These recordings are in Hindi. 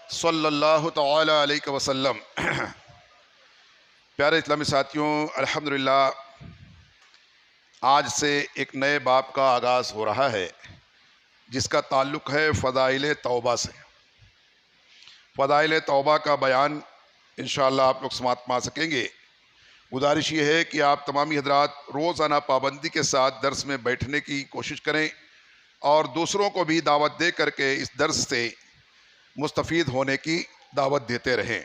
सल्लल्लाहु तआला अलैहि वसल्लम। प्यारे इस्लामी साथियों, अल्हम्दुलिल्लाह आज से एक नए बाब का आगाज़ हो रहा है जिसका ताल्लुक़ है फ़ज़ाइल तौबा से। फ़ज़ाइल तौबा का बयान इंशाअल्लाह आप लोग समाअत पा सकेंगे। गुजारिश ये है कि आप तमामी हज़रात रोज़ाना पाबंदी के साथ दर्स में बैठने की कोशिश करें और दूसरों को भी दावत दे करके इस दर्स से मुस्तफ़ीद होने की दावत देते रहें।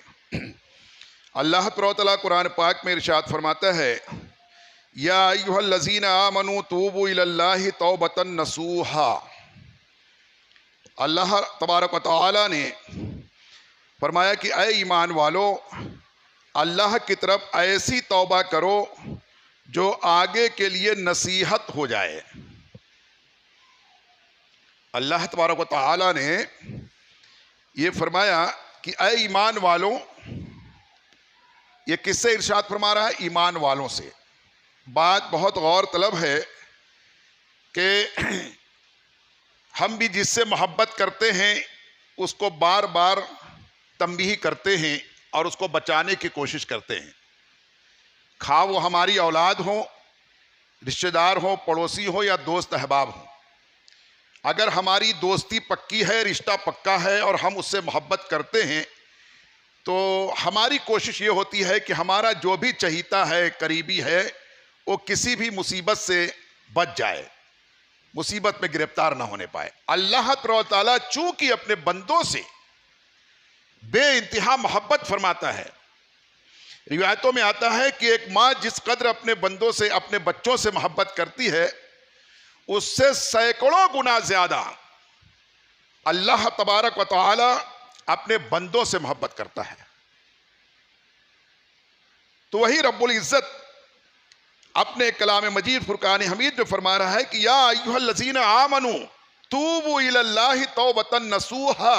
अल्लाह तआला कुरान पाक में इरशाद फरमाता है, या अय्युहल्लज़ीना आमनू तूबू इलल्लाहि तौबतन नसूहा। अल्लाह तबारक व तआला ने फरमाया कि ऐ ईमान वालो, अल्लाह की तरफ ऐसी तौबा करो जो आगे के लिए नसीहत हो जाए। अल्लाह तबारक व तआला ने ये फरमाया कि ऐ ईमान वालों, ये किससे इरशाद फरमा रहा है? ईमान वालों से। बात बहुत गौर तलब है कि हम भी जिससे मोहब्बत करते हैं उसको बार बार तंबीह करते हैं और उसको बचाने की कोशिश करते हैं, खा वो हमारी औलाद हो, रिश्तेदार हो, पड़ोसी हो या दोस्त अहबाब हो। अगर हमारी दोस्ती पक्की है, रिश्ता पक्का है और हम उससे मोहब्बत करते हैं तो हमारी कोशिश ये होती है कि हमारा जो भी चहीता है, करीबी है, वो किसी भी मुसीबत से बच जाए, मुसीबत में गिरफ्तार ना होने पाए। अल्लाह तआला चूंकि अपने बंदों से बेइंतहा मोहब्बत फरमाता है। रिवायतों में आता है कि एक माँ जिस कदर अपने बंदों से, अपने बच्चों से मोहब्बत करती है, उससे सैकड़ों गुना ज्यादा अल्लाह तबारक व तआला अपने बंदों से मोहब्बत करता है। तो वही रब्बुल इज्जत अपने कलाम मजीद फुरकान हमीद में फरमा रहा है कि या अय्युहल्लज़ीना आमनू तूबू इलल्लाहि तौबतन नसूहा।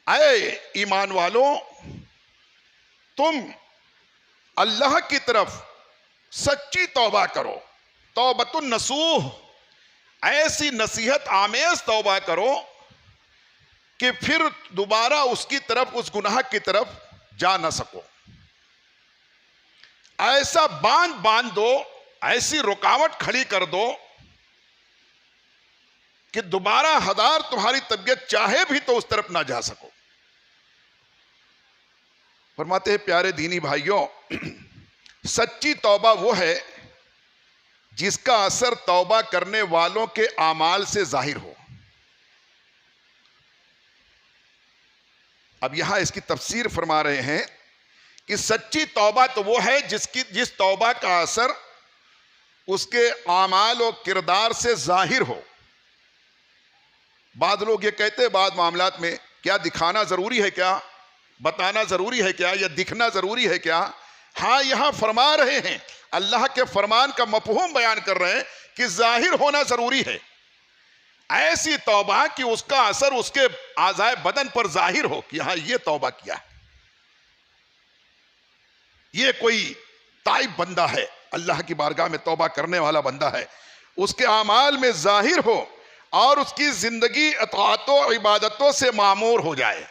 ऐ ईमान वालों, तुम अल्लाह की तरफ सच्ची तौबा करो। तौबतुन नसूह, ऐसी नसीहत आमेज तौबा करो कि फिर दोबारा उसकी तरफ, उस गुनाह की तरफ जा ना सको। ऐसा बांध दो, ऐसी रुकावट खड़ी कर दो कि दोबारा हजार तुम्हारी तबीयत चाहे भी तो उस तरफ ना जा सको। फरमाते हैं प्यारे दीनी भाइयों, सच्ची तौबा वो है जिसका असर तौबा करने वालों के आमाल से जाहिर हो। अब यहां इसकी तफसीर फरमा रहे हैं कि सच्ची तौबा तो वो है जिस तौबा का असर उसके आमाल और किरदार से जाहिर हो। बाद लोग ये कहते हैं बाद मामलात में, क्या दिखाना जरूरी है, क्या बताना जरूरी है, क्या या दिखना जरूरी है क्या? हाँ, यहां फरमा रहे हैं, अल्लाह के फरमान का मफहूम बयान कर रहे हैं कि जाहिर होना जरूरी है। ऐसी तौबा कि उसका असर उसके आज़ाए बदन पर जाहिर हो कि यहां ये तौबा किया है, ये कोई ताइब बंदा है, अल्लाह की बारगाह में तौबा करने वाला बंदा है, उसके आमाल में जाहिर हो और उसकी जिंदगी अताअतों इबादतों से मामूर हो जाए।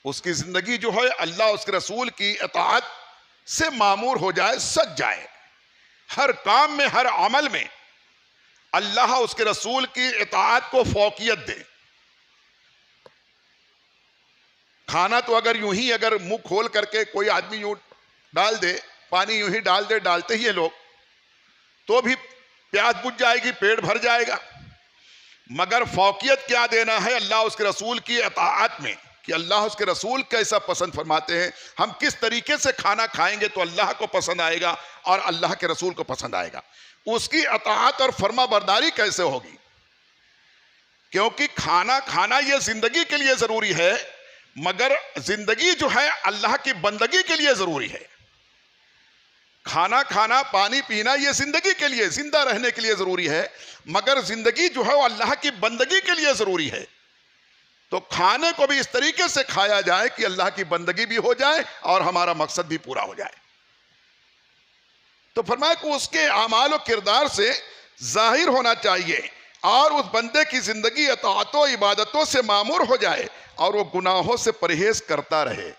उसकी जिंदगी जो है अल्लाह उसके रसूल की अताअत से मामूर हो जाए, सज जाए। हर काम में, हर अमल में अल्लाह उसके रसूल की इताअत को फौकियत दे। खाना तो अगर यूं ही, अगर मुंह खोल करके कोई आदमी यूं डाल दे, पानी यूं ही डाल दे, डालते ही है लोग, तो भी प्यास बुझ जाएगी, पेट भर जाएगा। मगर फौकियत क्या देना है अल्लाह उसके रसूल की इताअत में, कि अल्लाह उसके रसूल कैसा पसंद फरमाते हैं, हम किस तरीके से खाना खाएंगे तो अल्लाह को पसंद आएगा और अल्लाह के रसूल को पसंद आएगा। उसकी अताअत और फर्मा बरदारी कैसे होगी? क्योंकि खाना खाना यह जिंदगी के लिए जरूरी है, मगर जिंदगी जो है अल्लाह की बंदगी के लिए जरूरी है। खाना खाना, पानी पीना यह जिंदगी के लिए, जिंदा रहने के लिए जरूरी है, मगर जिंदगी जो है वो अल्लाह की बंदगी के लिए जरूरी है। तो खाने को भी इस तरीके से खाया जाए कि अल्लाह की बंदगी भी हो जाए और हमारा मकसद भी पूरा हो जाए। तो फरमाया कि उसके आमाल और किरदार से जाहिर होना चाहिए। और उस बंदे की जिंदगी अताअतों इबादतों से मामूर हो जाए और वो गुनाहों से परहेज करता रहे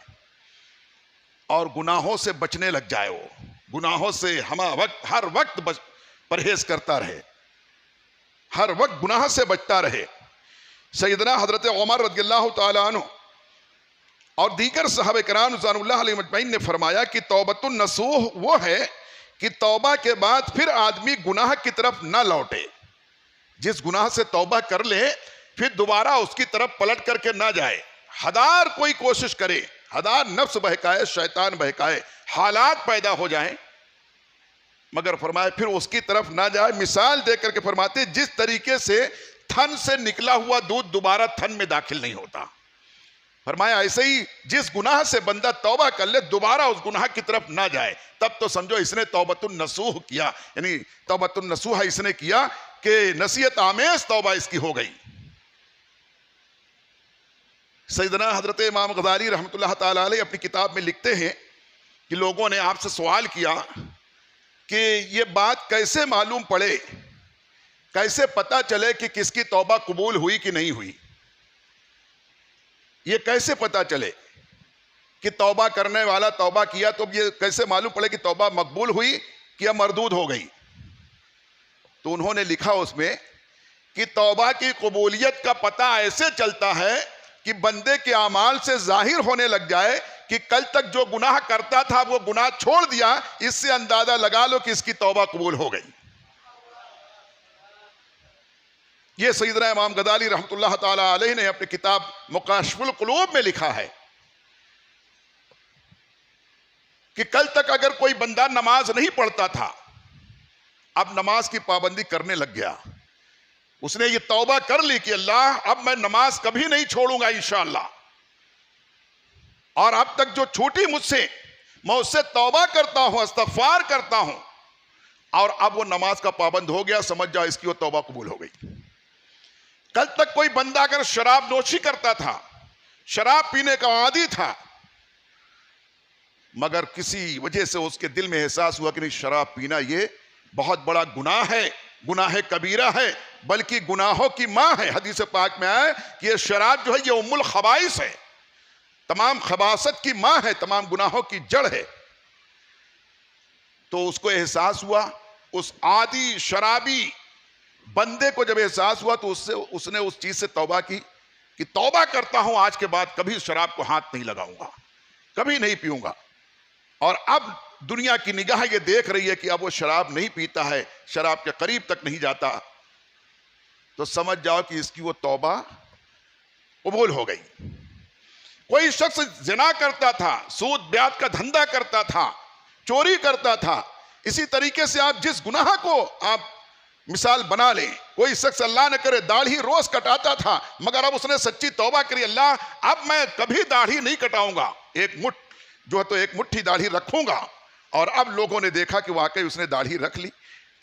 और गुनाहों से बचने लग जाए, वो गुनाहों से हर वक्त परहेज करता रहे, हर वक्त गुनाह से बचता रहे। सैयदना हजरत उमर रज़ियल्लाहु ताला अन्हु और दीगर सहाबा किराम रज़ियल्लाहु अलैहिम अजमईन ने फरमाया कि तौबतुन नसूह वो है कि तौबा के बाद फिर आदमी गुनाह की तरफ ना लौटे। जिस गुनाह से तौबा कर ले फिर दोबारा उसकी तरफ पलट करके ना जाए। हजार कोई कोशिश करे, हजार नफ्स बहकाए, शैतान बहकाए, हालात पैदा हो जाएं, मगर फरमाए फिर उसकी तरफ ना जाए। मिसाल दे करके फरमाते जिस तरीके से थन से निकला हुआ दूध दोबारा थन में दाखिल नहीं होता, फरमाया ऐसे ही जिस गुनाह से बंदा तौबा कर ले दोबारा उस गुनाह की तरफ ना जाए, तब तो समझो इसने तौबतुन नसूह किया, यानी तौबतुन नसूह इसने किया कि नसीहत आमेज तौबा इसकी हो गई। सैयदना हजरत इमाम गज़ाली रहमतुल्लाह ताला अलैह अपनी किताब में लिखते हैं कि लोगों ने आपसे सवाल किया कि ये बात कैसे मालूम पड़े, कैसे पता चले कि किसकी तौबा कबूल हुई कि नहीं हुई, ये कैसे पता चले कि तौबा करने वाला तौबा किया तो ये कैसे मालूम पड़े कि तौबा मकबूल हुई कि या मरदूद हो गई। तो उन्होंने लिखा उसमें कि तौबा की कबूलियत का पता ऐसे चलता है कि बंदे के अमाल से जाहिर होने लग जाए कि कल तक जो गुनाह करता था वो गुनाह छोड़ दिया, इससे अंदाजा लगा लो कि इसकी तौबा कबूल हो गई। ये सैयदना इमाम गज़ाली रहमतुल्लाह ताला अलैह ने अपनी किताब मुकाशिफुल कुलूब में लिखा है कि कल तक अगर कोई बंदा नमाज नहीं पढ़ता था, अब नमाज की पाबंदी करने लग गया, उसने ये तौबा कर ली कि अल्लाह अब मैं नमाज कभी नहीं छोड़ूंगा इंशाअल्लाह, और अब तक जो छूटी मुझसे मैं उससे तौबा करता हूं, इस्तग़फ़ार करता हूं, और अब वो नमाज का पाबंद हो गया, समझ जाओ इसकी वो तौबा कबूल हो गई। कल तक कोई बंदा अगर शराब नोशी करता था, शराब पीने का आदी था, मगर किसी वजह से उसके दिल में एहसास हुआ कि नहीं शराब पीना ये बहुत बड़ा गुनाह है, गुनाह कबीरा है, बल्कि गुनाहों की मां है। हदीस पाक में आया कि ये शराब जो है ये उम्मुल खबाइस है, तमाम खबासत की मां है, तमाम गुनाहों की जड़ है। तो उसको एहसास हुआ, उस आदी शराबी बंदे को जब एहसास हुआ तो उसने उस चीज से तौबा की कि तौबा करता हूं आज के बाद कभी शराब को हाथ नहीं लगाऊंगा, कभी नहीं पीऊंगा। और अब दुनिया की निगाह ये देख रही है कि अब वो शराब नहीं पीता है, शराब के करीब तक नहीं जाता, तो समझ जाओ कि इसकी वो तौबा कबूल हो गई। कोई शख्स ज़िना करता था, सूद ब्याज का धंधा करता था, चोरी करता था, इसी तरीके से आप जिस गुनाह को आप मिसाल बना लें, कोई शख्स अल्लाह न करे दाढ़ी रोज कटाता था, मगर अब उसने सच्ची तौबा करी, अल्लाह अब मैं कभी दाढ़ी नहीं कटाऊंगा, एक मुट्ठी दाढ़ी रखूंगा, और अब लोगों ने देखा कि वाकई उसने दाढ़ी रख ली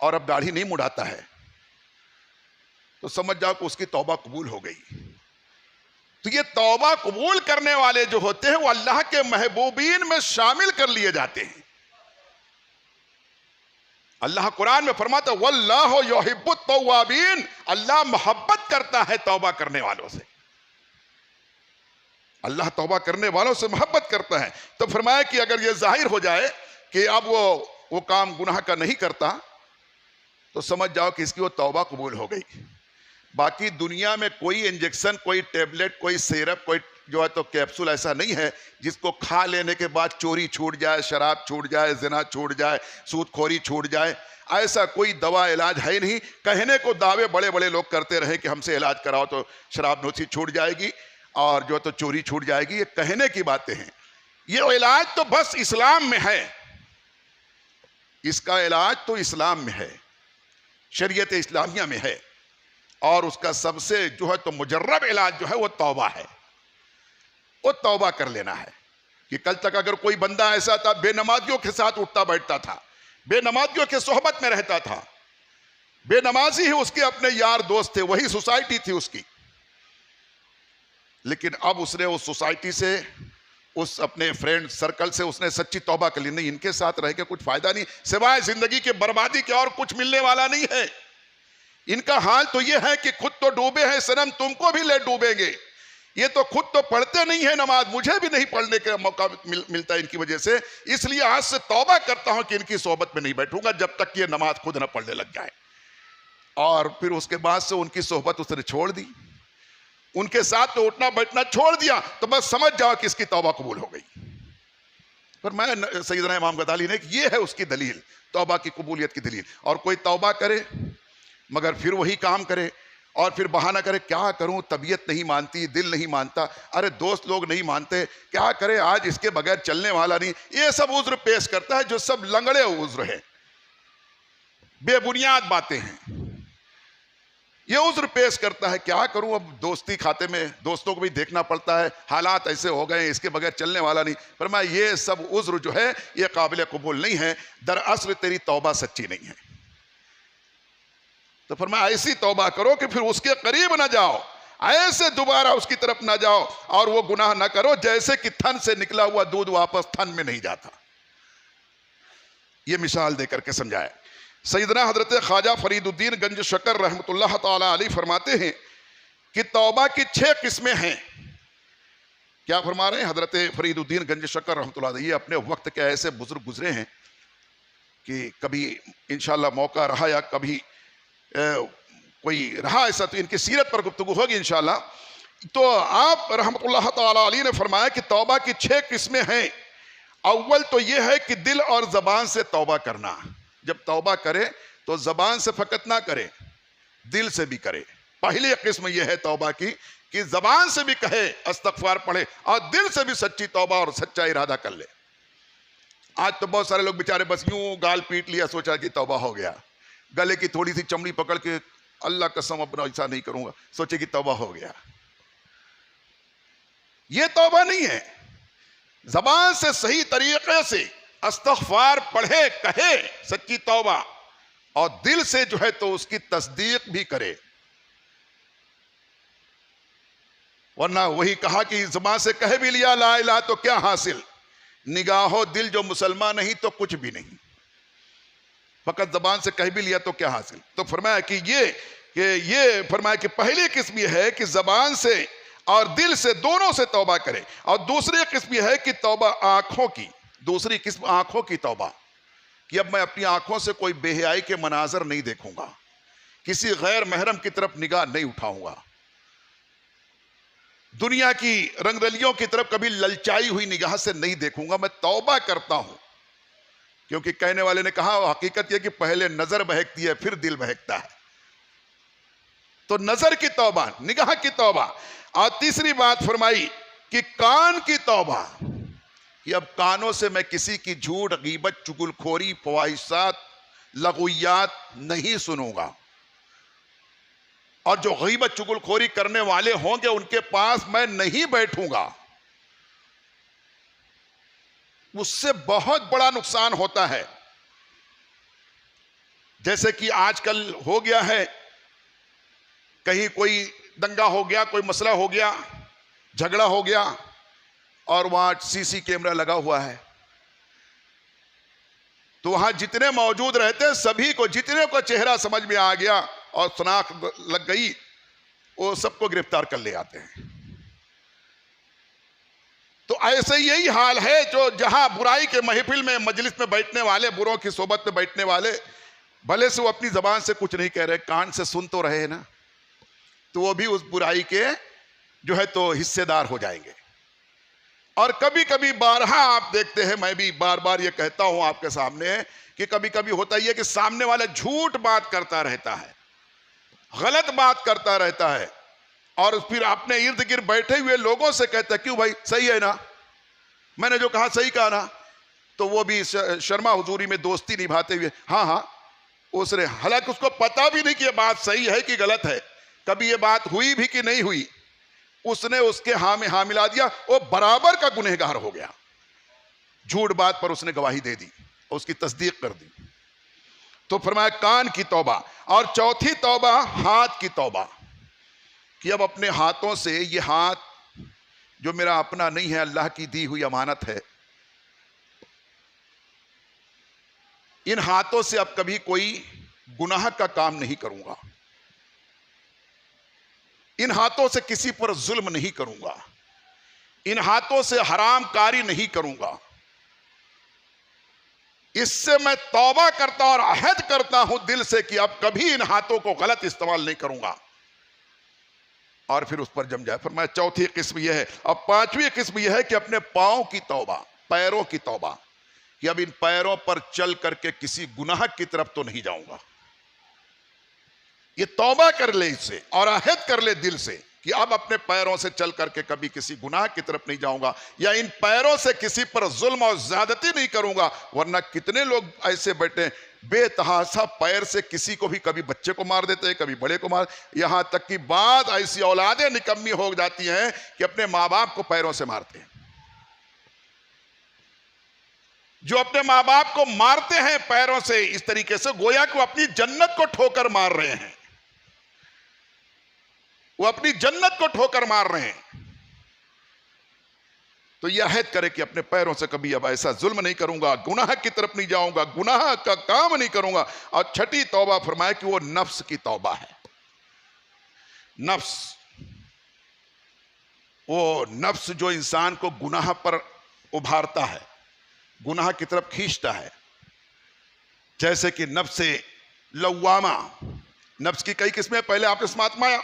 और अब दाढ़ी नहीं मुड़ाता है, तो समझ जाओ कि उसकी तौबा कबूल हो गई। तो ये तौबा कबूल करने वाले जो होते हैं वो अल्लाह के महबूबीन में शामिल कर लिए जाते हैं। अल्लाह कुरान में फरमाता है वल्लाहु युहिब्बुत तव्वाबीन, अल्लाह मोहब्बत करता है तौबा करने वालों से, अल्लाह तौबा करने वालों से मोहब्बत करता है। तो फरमाया कि अगर ये जाहिर हो जाए कि अब वो काम गुनाह का नहीं करता, तो समझ जाओ कि इसकी वो तौबा कबूल हो गई। बाकी दुनिया में कोई इंजेक्शन, कोई टेबलेट, कोई सिरप, कोई जो है तो कैप्सूल ऐसा नहीं है जिसको खा लेने के बाद चोरी छूट जाए, शराब छूट जाए, ज़िना छूट जाए, सूदखोरी छूट जाए। ऐसा कोई दवा इलाज है नहीं। कहने को दावे बड़े बड़े लोग करते रहे कि हमसे इलाज कराओ तो शराब नोशी छूट जाएगी और जो तो चोरी छूट जाएगी, ये कहने की बातें हैं। ये इलाज तो बस इस्लाम में है, इसका इलाज तो इस्लाम में है, शरीयत इस्लामिया में है, और उसका सबसे जो है तो मुजर्रब इलाज जो है वो तौबा है। वो तौबा कर लेना है कि कल तक अगर कोई बंदा ऐसा था बेनमाजियों के साथ उठता बैठता था, बेनमाजियों के सोहबत में रहता था, बेनमाजी ही उसके अपने यार दोस्त थे, वही सोसाइटी थी उसकी, लेकिन अब उसने उस सोसाइटी से, उस अपने फ्रेंड सर्कल से उसने सच्ची तौबा कर ली, नहीं इनके साथ रह के कुछ फायदा नहीं, सिवाय जिंदगी के बर्बादी के और कुछ मिलने वाला नहीं है। इनका हाल तो ये है कि खुद तो डूबे हैं सनम, तुमको भी ले डूबेंगे। ये तो खुद तो पढ़ते नहीं है नमाज, मुझे भी नहीं पढ़ने का मौका मिलता है इनकी वजह से, इसलिए आज से तौबा करता हूं कि इनकी सोहबत में नहीं बैठूंगा जब तक ये नमाज खुद ना पढ़ने लग जाए। और फिर उसके बाद से उनकी सोहबत उसने छोड़ दी, उनके साथ तो उठना बैठना छोड़ दिया। तो बस समझ जाओ कि इसकी तौबा कबूल हो गई। पर मैं सैयदना इमाम गज़ाली ने, ये है उसकी दलील, तौबा की कबूलियत की दलील। और कोई तौबा करे मगर फिर वही काम करे और फिर बहाना करे, क्या करूं, तबीयत नहीं मानती, दिल नहीं मानता, अरे दोस्त लोग नहीं मानते, क्या करे, आज इसके बगैर चलने वाला नहीं। ये सब उज्र पेश करता है जो सब लंगड़े उज्र है, बेबुनियाद बातें हैं। ये उज्र पेश करता है, क्या करूं, अब दोस्ती खाते में दोस्तों को भी देखना पड़ता है, हालात ऐसे हो गए, इसके बगैर चलने वाला नहीं। पर मैं, ये सब उज्र जो है ये काबिल कबूल नहीं है, दरअसल तेरी तौबा सच्ची नहीं है। तो फरमाया ऐसी तौबा करो कि फिर उसके करीब ना जाओ, ऐसे दोबारा उसकी तरफ ना जाओ और वो गुनाह ना करो जैसे कि थन से निकला हुआ दूध वापस थन में नहीं जाता। ये मिसाल देकर के समझाया। सैयदना हजरत ख्वाजा फरीदुद्दीन गंज शकर रहमतुल्लाह ताला अलैह फरमाते हैं कि तौबा की 6 किस्में हैं। क्या फरमा रहे हैं हजरत फरीदुद्दीन गंज शकर रहमतुल्लाह अलैह? ये अपने वक्त के ऐसे बुजुर्ग गुजरे हैं कि कभी इंशाअल्लाह मौका रहा या कभी कोई रहा ऐसा तो इनकी सीरत पर गुफ्तगू होगी इंशाअल्लाह। तो आप रहमतुल्लाह ताला अलैह ने फरमाया कि तौबा की 6 किस्में हैं। अव्वल तो यह है कि दिल और जबान से तौबा करना। जब तौबा करे तो जबान से फकत ना करे, दिल से भी करे। पहली किस्म यह है तौबा की कि जबान से भी कहे, अस्तगफार पढ़े, और दिल से भी सच्ची तौबा और सच्चा इरादा कर ले। आज तो बहुत सारे लोग बेचारे बस यूं गाल पीट लिया, सोचा कि तौबा हो गया, गले की थोड़ी सी चमड़ी पकड़ के अल्लाह कसम अपना ऐसा नहीं करूंगा, सोचे कि तौबा हो गया। यह तौबा नहीं है। जबान से सही तरीके से अस्तगफार पढ़े, कहे सच्ची तौबा, और दिल से जो है तो उसकी तस्दीक भी करे। वरना वही कहा कि जबान से कह भी लिया ला इलाहा तो क्या हासिल, निगाहो दिल जो मुसलमान नहीं तो कुछ भी नहीं। फकत जबान से कह भी लिया तो क्या हासिल। तो फरमाया कि ये फरमाया कि पहली किस्म यह है कि जबान से और दिल से दोनों से तौबा करे। और दूसरी किस्म यह है कि तौबा आंखों की, दूसरी किस्म आंखों की तौबा, कि अब मैं अपनी आंखों से कोई बेहयाई के मनाजर नहीं देखूंगा, किसी गैर महरम की तरफ निगाह नहीं उठाऊंगा, दुनिया की रंगरलियों की तरफ कभी ललचाई हुई निगाह से नहीं देखूंगा। मैं तौबा करता हूं, क्योंकि कहने वाले ने कहा हकीकत यह कि पहले नजर बहकती है फिर दिल बहकता है। तो नजर की तौबा, निगाह की तौबा। और तीसरी बात फरमाई कि कान की तौबा, कि अब कानों से मैं किसी की झूठ, गीबत, चुगलखोरी, फवाहिशात, लगुयात नहीं सुनूंगा। और जो गीबत चुगलखोरी करने वाले होंगे उनके पास मैं नहीं बैठूंगा। उससे बहुत बड़ा नुकसान होता है। जैसे कि आजकल हो गया है, कहीं कोई दंगा हो गया, कोई मसला हो गया, झगड़ा हो गया, और वहां सीसी कैमरा लगा हुआ है, तो वहां जितने मौजूद रहते हैं सभी को, जितने को चेहरा समझ में आ गया और शनाख्त लग गई, वो सबको गिरफ्तार कर ले आते हैं। तो ऐसे यही हाल है जो जहां बुराई के महफिल में, मजलिस में बैठने वाले, बुरों की सोबत में बैठने वाले, भले से वो अपनी जबान से कुछ नहीं कह रहे, कान से सुन तो रहे ना, तो वो भी उस बुराई के जो है तो हिस्सेदार हो जाएंगे। और कभी कभी बारहा आप देखते हैं, मैं भी बार बार ये कहता हूं आपके सामने, कि कभी कभी होता ही है कि सामने वाला झूठ बात करता रहता है, गलत बात करता रहता है, और फिर अपने इर्द गिर्द बैठे हुए लोगों से कहता है क्यों भाई सही है ना, मैंने जो कहा सही कहा ना, तो वो भी शर्मा हुजूरी में दोस्ती निभाते हुए हाँ हाँ उसने, हालांकि उसको पता भी नहीं कि ये बात सही है कि गलत है, कभी ये बात हुई भी कि नहीं हुई, उसने उसके हाँ में हाँ मिला दिया, वो बराबर का गुनहगार हो गया। झूठ बात पर उसने गवाही दे दी, उसकी तस्दीक कर दी। तो फरमाया कान की तौबा। और चौथी तौबा हाथ की तौबा, कि अब अपने हाथों से, ये हाथ जो मेरा अपना नहीं है, अल्लाह की दी हुई अमानत है, इन हाथों से अब कभी कोई गुनाह का काम नहीं करूंगा। इन हाथों से किसी पर जुल्म नहीं करूंगा, इन हाथों से हराम कारी नहीं करूंगा, इससे मैं तौबा करता और अहद करता हूं दिल से कि अब कभी इन हाथों को गलत इस्तेमाल नहीं करूंगा। और फिर उस पर जम जाए। फरमाया चौथी किस्म यह है। अब पांचवी किस्म यह है कि अपने पांव की तौबा, पैरों की तौबा, कि अब इन पैरों पर चल करके किसी गुनाह की तरफ तो नहीं जाऊंगा। ये तौबा कर ले इससे और अहद कर ले दिल से कि अब अपने पैरों से चल करके कभी किसी गुनाह की तरफ नहीं जाऊंगा, या इन पैरों से किसी पर जुल्म और ज्यादती नहीं करूंगा। वरना कितने लोग ऐसे बैठे बेतहासा पैर से किसी को भी, कभी बच्चे को मार देते हैं, कभी बड़े को मार, यहां तक कि बाद ऐसी औलादें निकम्मी हो जाती हैं कि अपने मां बाप को पैरों से मारते हैं। जो अपने मां बाप को मारते हैं पैरों से इस तरीके से, गोया कि वो अपनी जन्नत को ठोकर मार रहे हैं, वो अपनी जन्नत को ठोकर मार रहे हैं। तो यह अहद करे कि अपने पैरों से कभी अब ऐसा जुल्म नहीं करूंगा, गुनाह की तरफ नहीं जाऊंगा, गुनाह का काम नहीं करूंगा। और छठी तौबा फरमाए कि वो नफ्स की तौबा है। नफ्स, वो नफ्स जो इंसान को गुनाह पर उभारता है, गुनाह की तरफ खींचता है। जैसे कि नफ्स लव्वामा, नफ्स की कई किस्में पहले आपने समात में आया।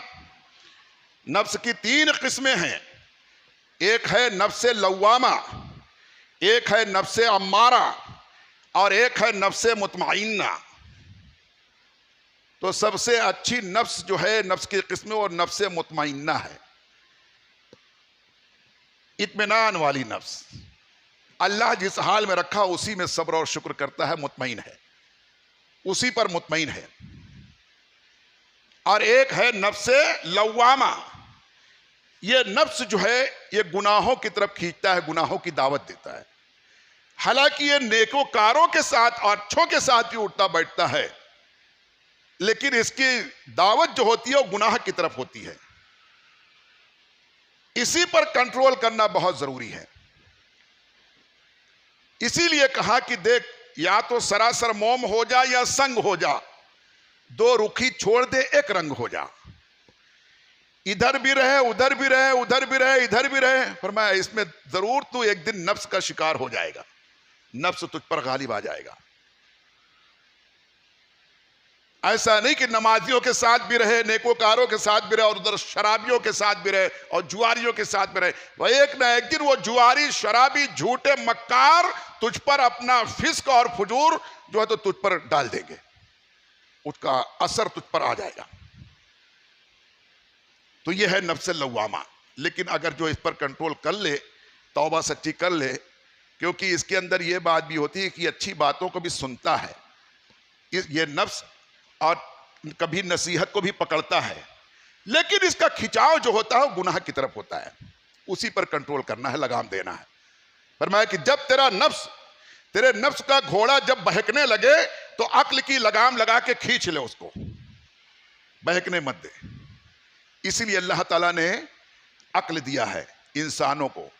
नफ्स की 3 किस्में हैं। एक है नफ्स लव्वामा, एक है नफ्स अम्मारा, और एक है नफ्स मुतमइन्ना। तो सबसे अच्छी नफ्स जो है नफ्स की किस्में, और नफ्स मुतमइन्ना है, इत्मीनान वाली नफ्स। अल्लाह जिस हाल में रखा उसी में सब्र और शुक्र करता है, मुतमईन है, उसी पर मुतमईन है। और एक है नफ्स लव्वामा, ये नफ्स जो है ये गुनाहों की तरफ खींचता है, गुनाहों की दावत देता है। हालांकि ये नेकोकारों के साथ और अच्छों के साथ भी उठता बैठता है, लेकिन इसकी दावत जो होती है वो गुनाह की तरफ होती है। इसी पर कंट्रोल करना बहुत जरूरी है। इसीलिए कहा कि देख, या तो सरासर मोम हो जा या संग हो जा, 2 रुखी छोड़ दे एक रंग हो जा। इधर भी रहे, उधर भी रहे, उधर भी रहे, इधर भी रहे। फरमाया इसमें जरूर तू एक दिन नफ्स का शिकार हो जाएगा, नफ्स तुझ पर गालिब आ जाएगा। ऐसा नहीं कि नमाजियों के साथ भी रहे, नेकोकारों के साथ भी रहे, और उधर शराबियों के साथ भी रहे और जुआरियों के साथ भी रहे। वह एक ना एक दिन वो जुआरी, शराबी, झूठे मक्कार तुझ पर अपना फिस्क और फुजूर जो है तो तुझ पर डाल देंगे, उसका असर तुझ पर आ जाएगा। तो यह है नफ्स लव्वामा। लेकिन अगर जो इस पर कंट्रोल कर ले, तौबा सच्ची कर ले, क्योंकि इसके अंदर यह बात भी होती है कि अच्छी बातों को भी सुनता है ये नफ्स, और कभी नसीहत को भी पकड़ता है, लेकिन इसका खिंचाव जो होता है वो गुनाह की तरफ होता है। उसी पर कंट्रोल करना है, लगाम देना है। फरमाया कि जब तेरे नफ्स का घोड़ा जब बहकने लगे तो अक्ल की लगाम लगा के खींच ले उसको, बहकने मत दे। इसीलिए अल्लाह ताला ने अक्ल दिया है इंसानों को।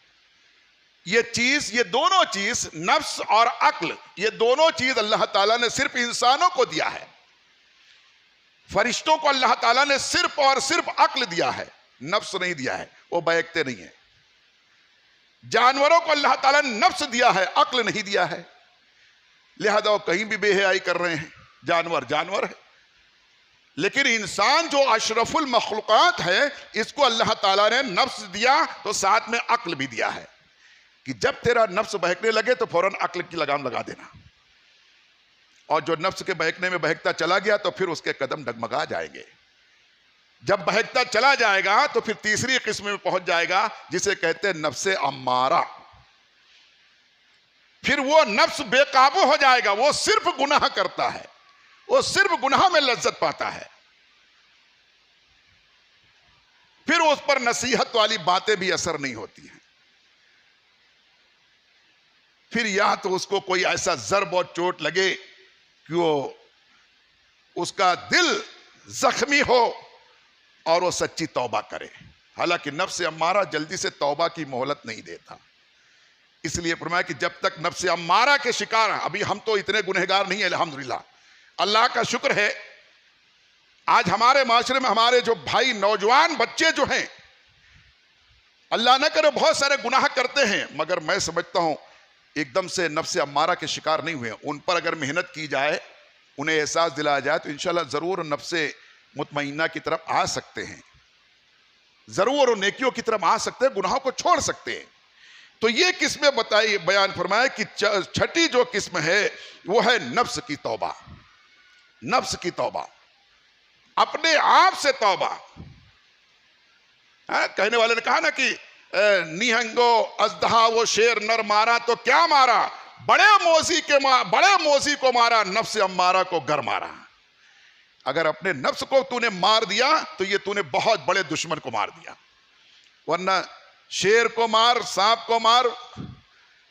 ये दोनों चीज, नफ्स और अक्ल, ये दोनों चीज अल्लाह ताला ने सिर्फ इंसानों को दिया है। फरिश्तों को अल्लाह ताला ने सिर्फ और सिर्फ अक्ल दिया है, नफ्स नहीं दिया है, वो बहकते नहीं है। जानवरों को अल्लाह ताला ने नफ्स दिया है, अक्ल नहीं दिया है, लिहाजा वो कहीं भी बेहयाई कर रहे हैं। जानवर है, लेकिन इंसान जो अशरफुल मखलूकात है, इसको अल्लाह ताला ने नफ्स दिया तो साथ में अक्ल भी दिया है कि जब तेरा नफ्स बहकने लगे तो फौरन अक्ल की लगाम लगा देना। और जो नफ्स के बहकने में बहकता चला गया तो फिर उसके कदम डगमगा जाएंगे। जब बहकता चला जाएगा तो फिर तीसरी किस्म में पहुंच जाएगा जिसे कहते हैं नफ्से अम्मारा। फिर वो नफ्स बेकाबू हो जाएगा, वो सिर्फ गुनाह करता है, वो सिर्फ गुनाह में लज्जत पाता है। फिर उस पर नसीहत वाली बातें भी असर नहीं होती हैं। फिर या तो उसको कोई ऐसा ज़र्ब और चोट लगे कि वो उसका दिल जख्मी हो और वो सच्ची तौबा करे। हालांकि नफ्स अम्मारा जल्दी से तौबा की मोहलत नहीं देता। इसलिए फरमाया कि जब तक नफ्स अम्मारा के शिकार, अभी हम तो इतने गुनहगार नहीं है अल्हम्दुलिल्लाह, अल्लाह का शुक्र है आज हमारे माशरे में हमारे जो भाई नौजवान बच्चे जो हैं, अल्लाह न करे बहुत सारे गुनाह करते हैं, मगर मैं समझता हूं एकदम से नफ्स अम्मारा के शिकार नहीं हुए। उन पर अगर मेहनत की जाए, उन्हें एहसास दिलाया जाए, तो इंशाल्लाह जरूर नफ्स मुतमइन्ना की तरफ आ सकते हैं, जरूर नेकियों की तरफ आ सकते हैं, गुनाहों को छोड़ सकते हैं। तो ये किस्में बताई, बयान फरमाया कि छठी जो किस्म है वो है नफ्स की तौबा। नफ्स की तौबा, अपने आप से तौबा। कहने वाले ने कहा ना कि निहंगो अजदहा वो शेर नर मारा तो क्या मारा, बड़े मोजी को मारा, नफ्स अम्मारा को गर मारा। अगर अपने नफ्स को तूने मार दिया तो ये तूने बहुत बड़े दुश्मन को मार दिया। वरना शेर को मार, सांप को मार,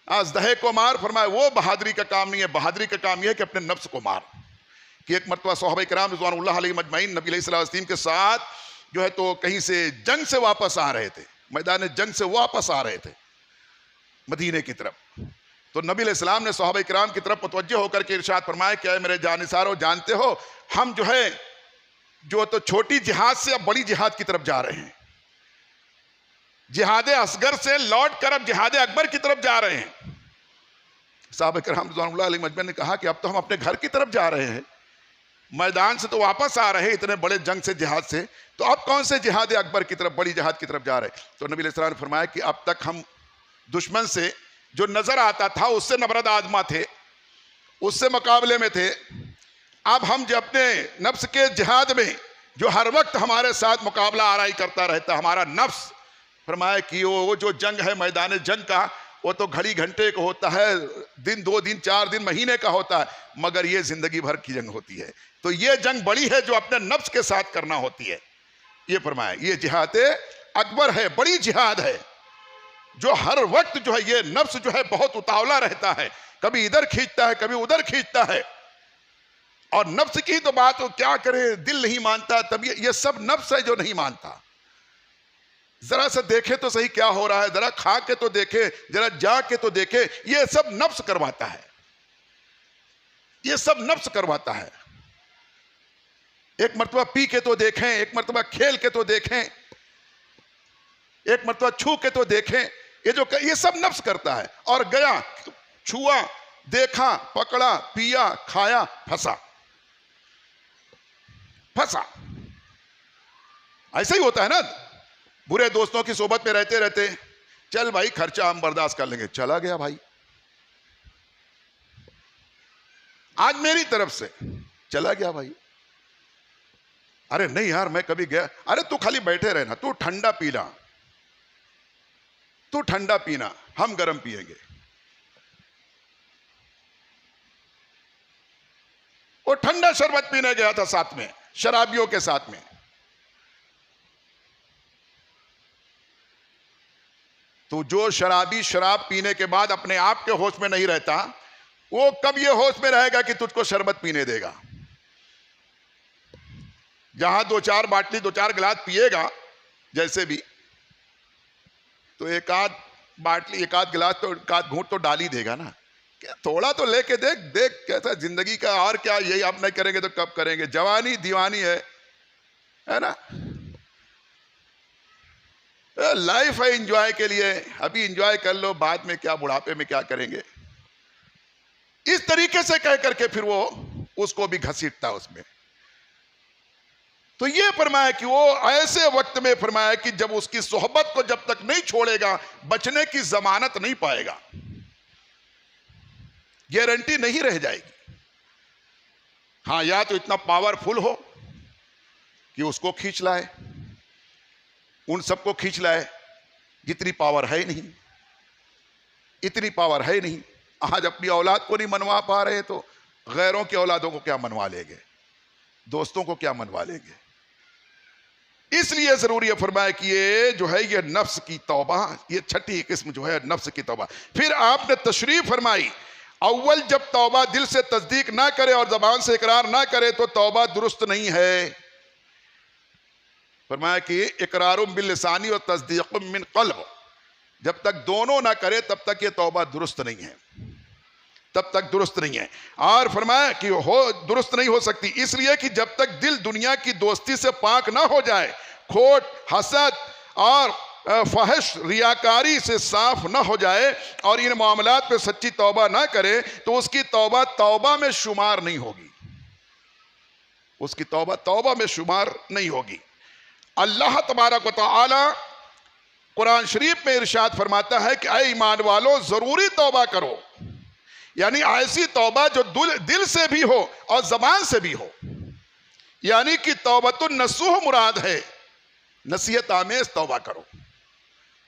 अजदहे को मार, फरमाया वो बहादुरी का काम नहीं है। बहादुरी का काम यह है कि अपने नफ्स को मार। कि एक मरतबा सहाबा किराम रिज़वानुल्लाह अलैहिम अजमईन नबी अलैहिस्सलाम वसल्लम के साथ जो है तो कहीं से जंग से वापस आ रहे थे, मैदान जंग से वापस आ रहे थे मदीने की तरफ। तो नबी अलैहिस्सलाम ने सहाबा किराम की तरफ मुतवज्जह होकर के इरशाद फरमाया कि मेरे जानिसारो, जानते हो हम जो है जो तो छोटी जिहाद से अब बड़ी जिहाद की तरफ जा रहे हैं। जिहाद असगर से लौट कर अब जिहाद अकबर की तरफ जा रहे हैं। सहाबा किराम रिज़वानुल्लाह अलैहिम अजमईन ने कहा कि अब तो हम अपने घर की तरफ जा रहे हैं, मैदान से तो वापस आ रहे हैं इतने बड़े जंग से, जिहाद से, तो अब कौन से जिहाद अकबर की तरफ, बड़ी जिहाद की तरफ जा रहे हैं। तो नबी अलैहिस्सलाम ने फरमाया कि अब तक हम दुश्मन से जो नजर आता था उससे नबरद आजमा थे, उससे मुकाबले में थे। अब हम जो अपने नफ्स के जिहाद में जो हर वक्त हमारे साथ मुकाबला आराई करता रहता हमारा नफ्स, फरमाया कि वो जो जंग है मैदान जंग का, वो तो घड़ी घंटे का होता है, दिन 2 दिन 4 दिन महीने का होता है, मगर ये जिंदगी भर की जंग होती है। तो ये जंग बड़ी है जो अपने नफ्स के साथ करना होती है। ये फरमाया ये जिहाद अकबर है, बड़ी जिहाद है, जो हर वक्त जो है ये नफ्स जो है बहुत उतावला रहता है, कभी इधर खींचता है कभी उधर खींचता है। और नफ्स की तो बात हो क्या करे, दिल नहीं मानता, तब ये सब नफ्स है जो नहीं मानता। जरा सा देखे तो सही क्या हो रहा है, जरा खा के तो देखे, जरा जा के तो देखे, ये सब नफ्स करवाता है, ये सब नफ्स करवाता है। एक मर्तबा पी के तो देखें, एक मर्तबा खेल के तो देखें, एक मर्तबा छू के तो देखें, ये सब नफ्स करता है। और गया, छुआ, देखा, पकड़ा, पिया, खाया, फंसा। ऐसा ही होता है ना, बुरे दोस्तों की सोबत में रहते रहते, चल भाई खर्चा हम बर्दाश्त कर लेंगे, चला गया भाई, आज मेरी तरफ से चला गया भाई। अरे नहीं यार मैं कभी गया, अरे तू खाली बैठे रहना, तू ठंडा पीना, तू ठंडा पीना, हम गर्म पिएंगे। वो ठंडा शरबत पीने गया था साथ में, शराबियों के साथ में। तो जो शराबी शराब पीने के बाद अपने आप के होश में नहीं रहता, वो कब ये होश में रहेगा कि तुझको शरबत पीने देगा। जहां 2-4 बाटली 2-4 गिलास पिएगा जैसे भी, तो एक आध बाटली एक आध गिलास तो एक आध घूंट तो डाल ही देगा ना। क्या थोड़ा तो लेके देख देख कैसा जिंदगी का, और क्या यही आप नहीं करेंगे तो कब करेंगे। जवानी दीवानी है ना, लाइफ है एंजॉय के लिए, अभी एंजॉय कर लो, बाद में क्या बुढ़ापे में क्या करेंगे। इस तरीके से कह करके फिर वो उसको भी घसीटता उसमें। तो ये फरमाया कि वो ऐसे वक्त में फरमाया कि जब उसकी सोहबत को जब तक नहीं छोड़ेगा, बचने की जमानत नहीं पाएगा, गारंटी नहीं रह जाएगी। हां, या तो इतना पावरफुल हो कि उसको खींच लाए, उन सबको खींच लाए, जितनी पावर है नहीं, इतनी पावर है नहीं। आज अपनी औलाद को नहीं मनवा पा रहे तो गैरों की औलादों को क्या मनवा लेंगे, दोस्तों को क्या मनवा लेंगे। इसलिए जरूरी है फरमाया कि ये जो है ये नफ्स की तौबा, ये छठी किस्म जो है नफ्स की तौबा। फिर आपने तशरीफ फरमाई, अव्वल जब तौबा दिल से तस्दीक ना करे और जबान से इकरार ना करे तो तौबा दुरुस्त नहीं है। फरमाया कि इकरारुम बिल लिसानी और तस्दीकुम मिन क़ल्ब, जब तक दोनों ना करे तब तक ये तौबा दुरुस्त नहीं है। तब तक दुरुस्त नहीं है। और फरमाया कि हो दुरुस्त नहीं हो सकती इसलिए कि जब तक दिल दुनिया की दोस्ती से पाक ना हो जाए, खोट, हसद और फहश, रियाकारी से साफ ना हो जाए और इन मामलात पे सच्ची तौबा ना करे, तो उसकी तौबा तौबा में शुमार नहीं होगी, उसकी तौबा तौबा में शुमार नहीं होगी। अल्लाह तबारक व तआला कुरान शरीफ में इरशाद फरमाता है कि ऐ ईमान वालों, जरूरी तौबा करो, यानी ऐसी तौबा जो दिल से भी हो और जबान से भी हो, यानी कि तौबतुन नसूह मुराद है, नसीहत आमेज तौबा करो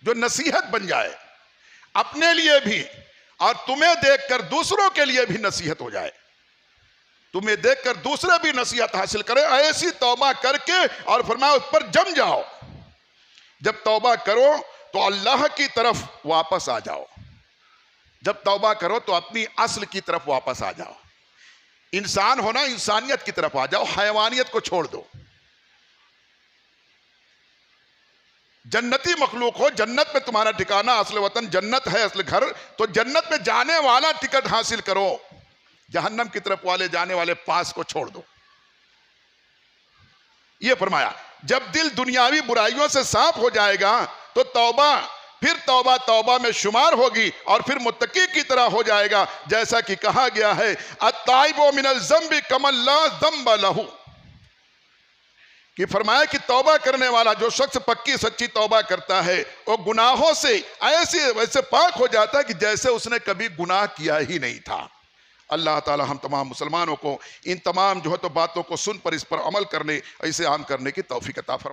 जो नसीहत बन जाए अपने लिए भी और तुम्हें देखकर दूसरों के लिए भी नसीहत हो जाए, तुम्हें देखकर दूसरे भी नसीहत हासिल करें। ऐसी तौबा करके और फरमाया उस पर जम जाओ। जब तौबा करो तो अल्लाह की तरफ वापस आ जाओ, जब तौबा करो तो अपनी असल की तरफ वापस आ जाओ, इंसान होना इंसानियत की तरफ आ जाओ, हैवानियत को छोड़ दो, जन्नती मखलूक हो, जन्नत में तुम्हारा ठिकाना, असल वतन जन्नत है, असल घर, तो जन्नत में जाने वाला टिकट हासिल करो, जहन्नम की तरफ वाले जाने वाले पास को छोड़ दो। यह फरमाया जब दिल दुनियावी बुराइयों से साफ हो जाएगा तो तौबा फिर तौबा तौबा में शुमार होगी और फिर मुत्तकी की तरह हो जाएगा, जैसा कि कहा गया है अत्ताइबु मिनल ज़म्बि कमन ला ज़म्ब लहू, कि फरमाया कि तौबा करने वाला जो शख्स पक्की सच्ची तौबा करता है वो गुनाहों से ऐसे वैसे पाक हो जाता है कि जैसे उसने कभी गुनाह किया ही नहीं था। अल्लाह ताला हम तमाम मुसलमानों को इन तमाम जो है तो बातों को सुन पर इस पर अमल करने, ऐसे आम करने की तौफीक अता फरमाए।